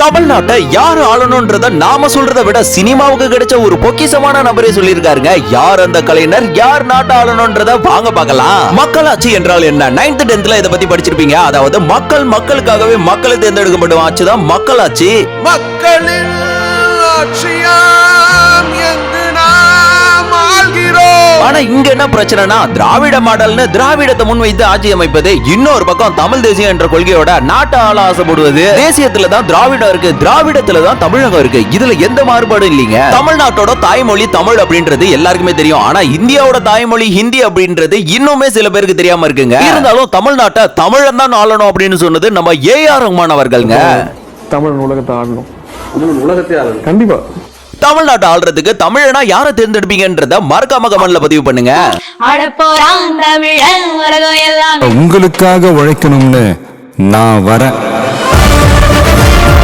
தமிழ்நாட்டை யாரு ஆளணும்ன்றத நாம சொல்றதை விட சினிமாவுக்கு கிடைச்ச ஒரு பொக்கிஷமான நபரே சொல்லியிருக்காருங்க. யார் அந்த கலைஞர், யார் நாட்டை ஆளணும்ன்றத வாங்க பார்க்கலாம். மக்களாட்சி என்றால் என்ன? 9th 10th இதை பத்தி படிச்சிருப்பீங்க. அதாவது மக்களுக்காகவே மக்களை தேர்ந்தெடுக்கப்படும் ஆட்சி தான் மக்களாட்சி. மக்களின் ஆட்சியாம் என்று நாம் ஆள்கிறோம். ஆனா இங்க என்ன பிரச்சனைனா, திராவிட மாடல்னு திராவிடத்தை முன்வைத்து ஆட்சி அமைப்பது, இன்னொரு பக்கம் தமிழ் தேசியம் என்ற கொள்கையோட நாட்டை ஆள ஆசைப்படுவது. தேசியத்துல தான் திராவிடம் இருக்கு, திராவிடத்துல தான் தமிழகம் இருக்கு. இதுல எந்த மாறுபாடும் இல்லைங்க. தமிழ்நாட்டோட தாய்மொழி தமிழ் அப்படின்றது எல்லாருக்குமே தெரியும். ஆனா இந்தியாவோட தாய்மொழி ஹிந்தி அப்படின்றது இன்னுமே சில பேருக்கு தெரியாம இருக்குங்க. இருந்தாலும் தமிழ்நாட்டை தமிழன் தான் ஆளணும் அப்படின்னு சொன்னது நம்ம ஏ.ஆர். ரஹ்மான் அவர்கள்ங்க. தமிழ் உலகத்தை ஆளணும், உலகத்தை ஆளணும். கண்டிப்பா. தமிழ்நாட்டை ஆள்றதுக்கு தமிழனா யாரை தேர்ந்தெடுப்பீங்கன்றத மறக்காம கமெண்ட்ல பதிவு பண்ணுங்க. உங்களுக்காக உழைக்கணும்னு நான் வரேன்.